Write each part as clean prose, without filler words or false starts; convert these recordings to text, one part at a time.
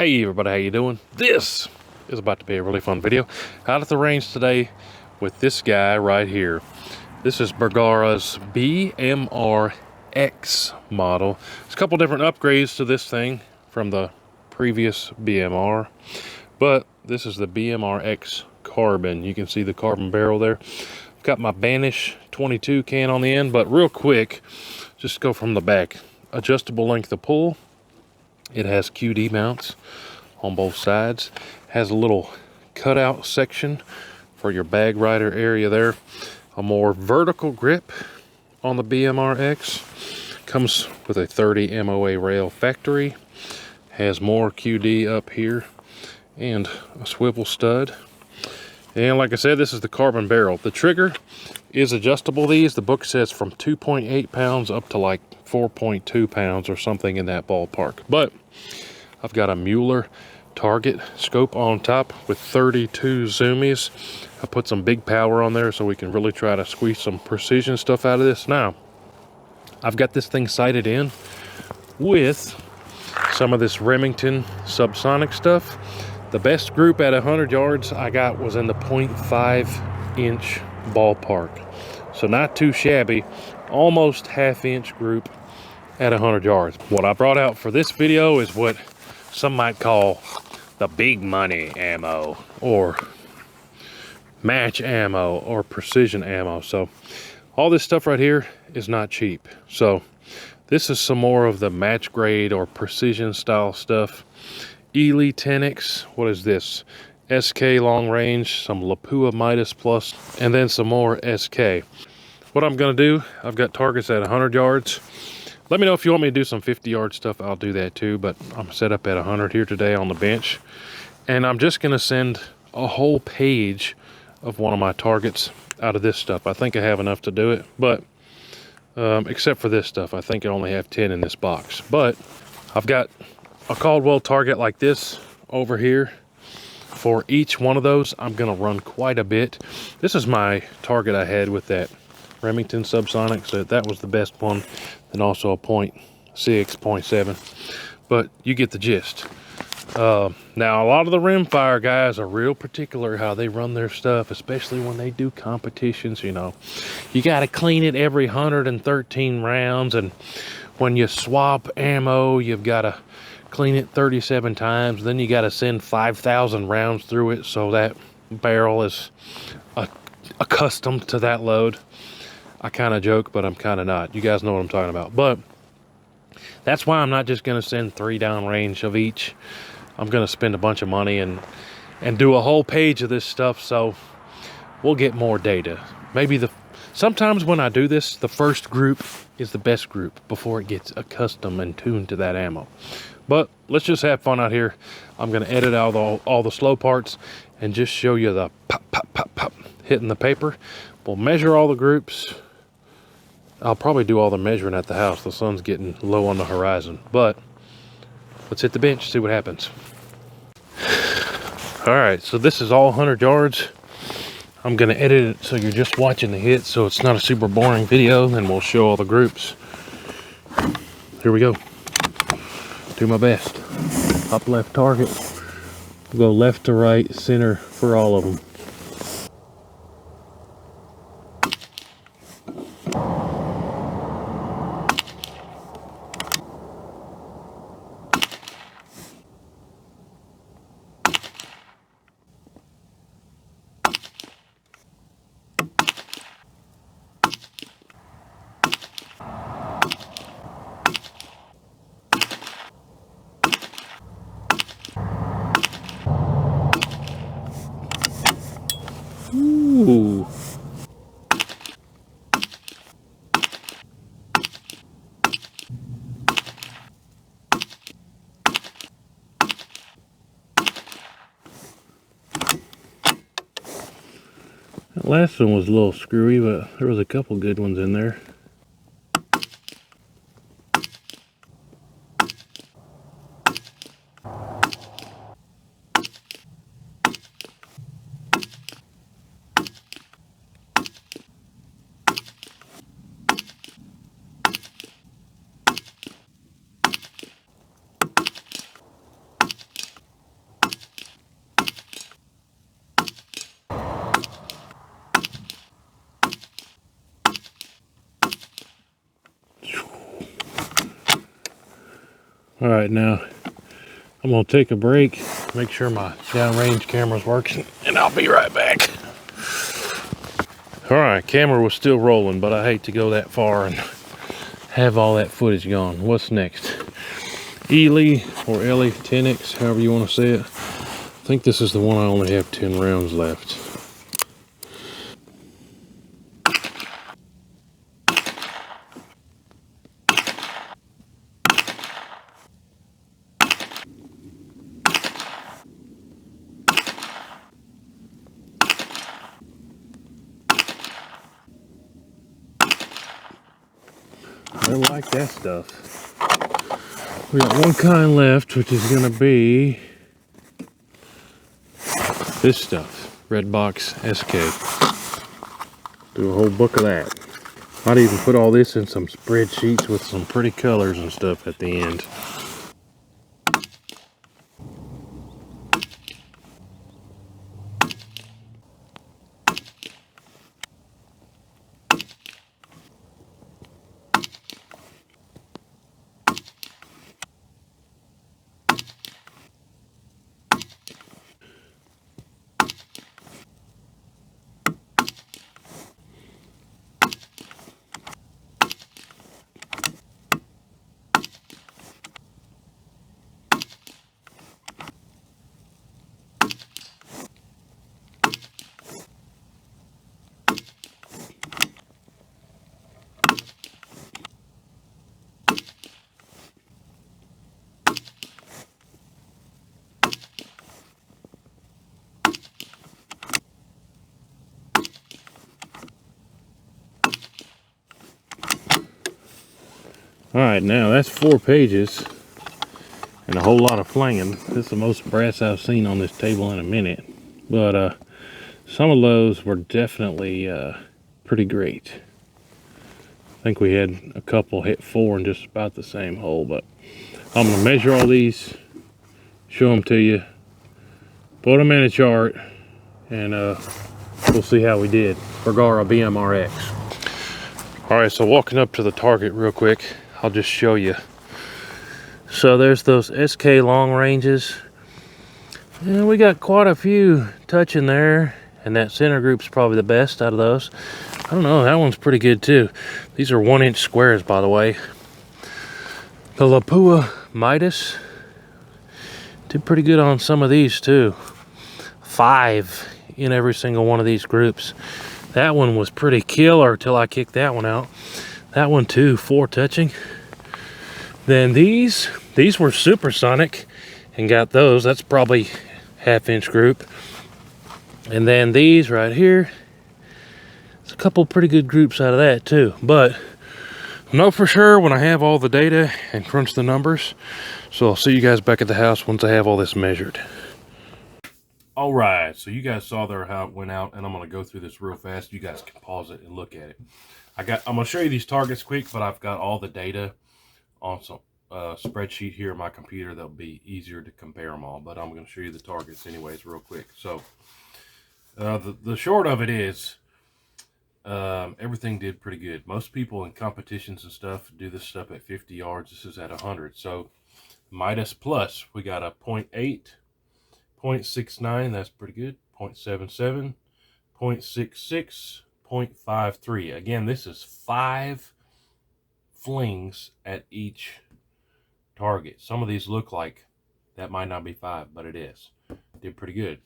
Hey everybody, how you doing? This is about to be a really fun video. Out at the range today with this guy right here. This is Bergara's BMR-X model. There's a couple different upgrades to this thing from the previous BMR, but this is the BMR-X carbon. You can see the carbon barrel there. I've got my Banish 22 can on the end, but real quick, just go from the back. Adjustable length of pull. It has QD mounts on both sides. Has a little cutout section for your bag rider area there. A more vertical grip on the BMR-X. Comes with a 30 MOA rail factory. Has more QD up here and a swivel stud. And like I said, this is the carbon barrel. The trigger is adjustable. The book says from 2.8 pounds up to like 4.2 pounds or something in that ballpark. But I've got a Mueller target scope on top with 32 zoomies. I put some big power on there so we can really try to squeeze some precision stuff out of this. Now, I've got this thing sighted in with some of this Remington subsonic stuff. The best group at 100 yards I got was in the 0.5 inch ballpark. So not too shabby, almost half-inch group at 100 yards. What I brought out for this video is what some might call the big money ammo, or match ammo, or precision ammo. So all this stuff right here is not cheap. So this is some more of the match grade or precision style stuff. Ely 10X, what is this? SK long range, some Lapua Midas Plus, and then some more SK. What I'm gonna do, I've got targets at 100 yards. Let me know if you want me to do some 50-yard stuff. I'll do that too, but I'm set up at 100 here today on the bench. And I'm just gonna send a whole page of one of my targets out of this stuff. I think I have enough to do it, but except for this stuff, I think I only have 10 in this box. But I've got a Caldwell target like this over here. For each one of those, I'm gonna run quite a bit. This is my target I had with that Remington subsonic, so that was the best one, and also a 0.6, 0.7, but you get the gist. Now a lot of the rimfire guys are real particular how they run their stuff, especially when they do competitions. You know, you got to clean it every 113 rounds, and when you swap ammo, you've got to clean it 37 times. Then you got to send 5,000 rounds through it, so that barrel is accustomed to that load. I kind of joke, but I'm kind of not. You guys know what I'm talking about. But that's why I'm not just going to send 3 downrange of each. I'm going to spend a bunch of money and do a whole page of this stuff, so we'll get more data. Maybe sometimes when I do this, the first group is the best group before it gets accustomed and tuned to that ammo. But let's just have fun out here. I'm going to edit out all the slow parts and just show you the pop, pop, pop, pop hitting the paper. We'll measure all the groups. I'll probably do all the measuring at the house. The sun's getting low on the horizon, but let's hit the bench, see what happens. All right, so this is all 100 yards. I'm gonna edit it so you're just watching the hits, so it's not a super boring video, and we'll show all the groups. Here we go. Do my best. Top left target. We'll go left to right, center for all of them. Ooh. That last one was a little screwy, but there was a couple good ones in there. All right, now I'm gonna take a break, make sure my downrange camera's working, and I'll be right back. All right, camera was still rolling, but I hate to go that far and have all that footage gone. What's next? Ely or Ellie 10X, however you want to say it. I think this is the one I only have 10 rounds left. I like that stuff. We got one kind left, which is going to be this stuff, Red Box SK. Do a whole book of that. I'd even put all this in some spreadsheets with some pretty colors and stuff at the end. Alright, now that's 4 pages and a whole lot of flanging. This is the most brass I've seen on this table in a minute. But some of those were definitely pretty great. I think we had a couple hit 4 in just about the same hole. But I'm going to measure all these, show them to you, put them in a chart, and we'll see how we did. Bergara BMR-X. Alright, so walking up to the target real quick, I'll just show you. So there's those SK long ranges. And we got quite a few touching there. And that center group's probably the best out of those. I don't know, that one's pretty good too. These are 1-inch squares, by the way. The Lapua Midas did pretty good on some of these too. 5 in every single one of these groups. That one was pretty killer till I kicked that one out. That one too, 4 touching. Then these were supersonic and got those. That's probably 1/2-inch group. And then these right here, there's a couple pretty good groups out of that too. But I'll know for sure when I have all the data and crunch the numbers. So I'll see you guys back at the house once I have all this measured. All right, so you guys saw there how it went out, and I'm going to go through this real fast. You guys can pause it and look at it. I'm going to show you these targets quick, but I've got all the data on some spreadsheet here on my computer that'll be easier to compare them all. But I'm going to show you the targets anyways real quick. So the short of it is everything did pretty good. Most people in competitions and stuff do this stuff at 50 yards. This is at 100. So Midas Plus, we got a 0.8. 0.69, that's pretty good. 0.77, 0.66, 0.53. Again, this is 5 flings at each target. Some of these look like that might not be 5, but it is. Did pretty good.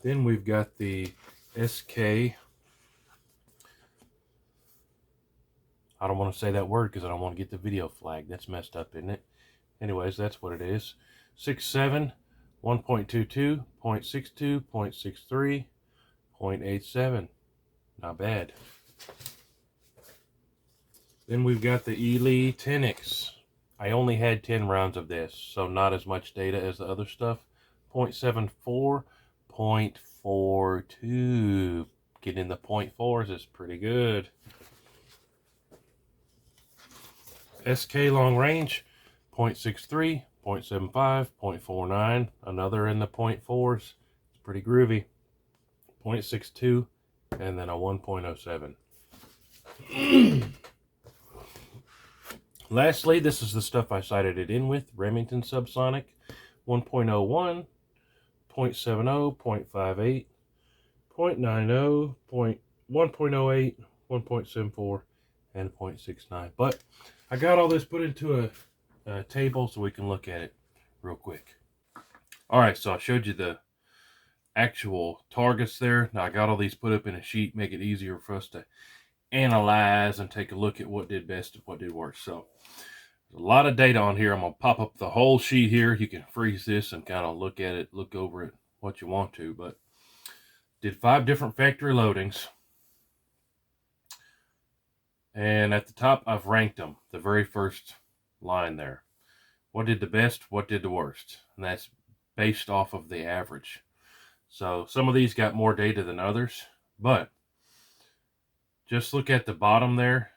Then we've got the SK. I don't want to say that word because I don't want to get the video flagged. That's messed up, isn't it? Anyways, that's what it is. 6.7. 1.22, 0.62, 0.63, 0.87. Not bad. Then we've got the Ely 10X. I only had 10 rounds of this, so not as much data as the other stuff. 0.74, 0.42. Getting the 0.4s is pretty good. SK long range, 0.63. 0.75, 0.49, another in the 0.4s. It's pretty groovy. 0.62, and then a 1.07. Lastly, this is the stuff I sighted it in with. Remington Subsonic 1.01, 0.70, 0.58, 0.90, 1.08, 1.74, and 0.69. But I got all this put into a table so we can look at it real quick. All right, so I showed you the actual targets there. Now I got all these put up in a sheet, make it easier for us to analyze and take a look at what did best and what did worst. So there's a lot of data on here. I'm going to pop up the whole sheet here. You can freeze this and kind of look at it, look over it, what you want to. But did 5 different factory loadings. And at the top, I've ranked them. The very first line there. What did the best? What did the worst? And that's based off of the average. So some of these got more data than others. But just look at the bottom there.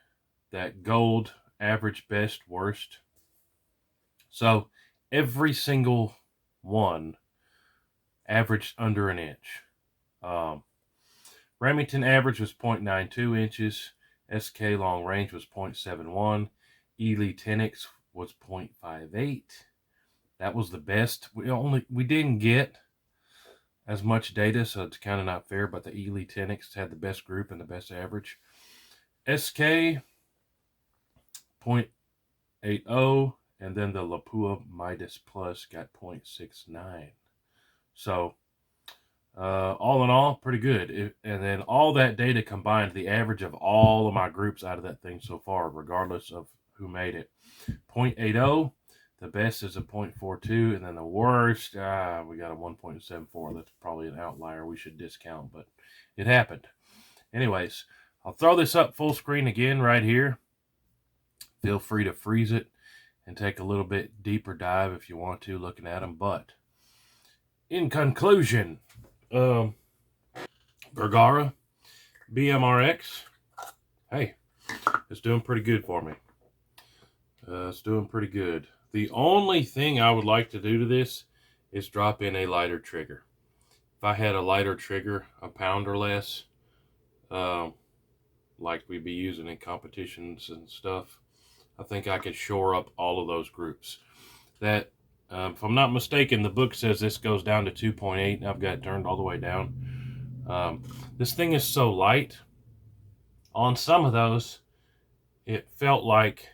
That gold, average, best, worst. So every single one averaged under an inch. Remington average was 0.92 inches. SK long range was 0.71. Ely 10X was 0.58. That was the best. We didn't get as much data, so it's kind of not fair, but the Ely 10X had the best group and the best average. SK 0.80, and then the Lapua Midas Plus got 0.69. So all in all, pretty good. And then all that data combined, the average of all of my groups out of that thing so far, regardless of who made it. 0.80, the best is a 0.42, and then the worst, we got a 1.74. That's probably an outlier we should discount, but it happened. Anyways, I'll throw this up full screen again right here. Feel free to freeze it and take a little bit deeper dive if you want to, looking at them. But in conclusion, Bergara BMR-X, hey, it's doing pretty good for me. It's doing pretty good. The only thing I would like to do to this is drop in a lighter trigger. If I had a lighter trigger, a pound or less, like we'd be using in competitions and stuff, I think I could shore up all of those groups. That, if I'm not mistaken, the book says this goes down to 2.8, and I've got it turned all the way down. This thing is so light. On some of those, it felt like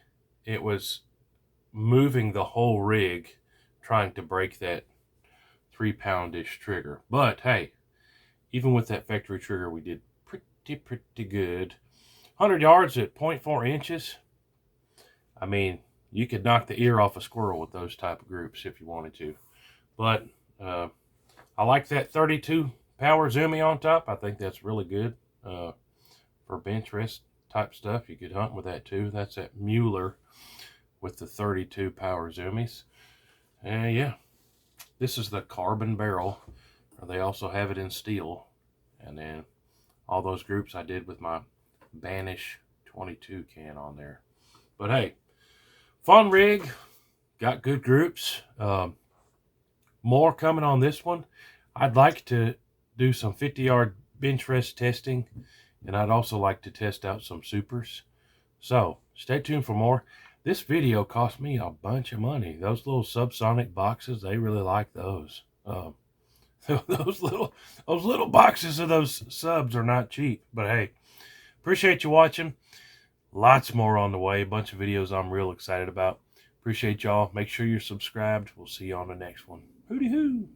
it was moving the whole rig, trying to break that 3-pound-ish trigger. But hey, even with that factory trigger, we did pretty good. 100 yards at 0.4 inches. I mean, you could knock the ear off a squirrel with those type of groups if you wanted to. But I like that 32 power zoomie on top. I think that's really good for bench rest type stuff. You could hunt with that too. That's that Mueller with the 32 power zoomies. And yeah, this is the carbon barrel. They also have it in steel. And then all those groups I did with my Banish 22 can on there. But hey, fun rig, got good groups. More coming on this one. I'd like to do some 50-yard bench rest testing, and I'd also like to test out some supers. So stay tuned for more. This video cost me a bunch of money. Those little subsonic boxes, they really like those. Those little boxes of those subs are not cheap. But hey, appreciate you watching. Lots more on the way. A bunch of videos I'm real excited about. Appreciate y'all. Make sure you're subscribed. We'll see you on the next one. Hooty hoo.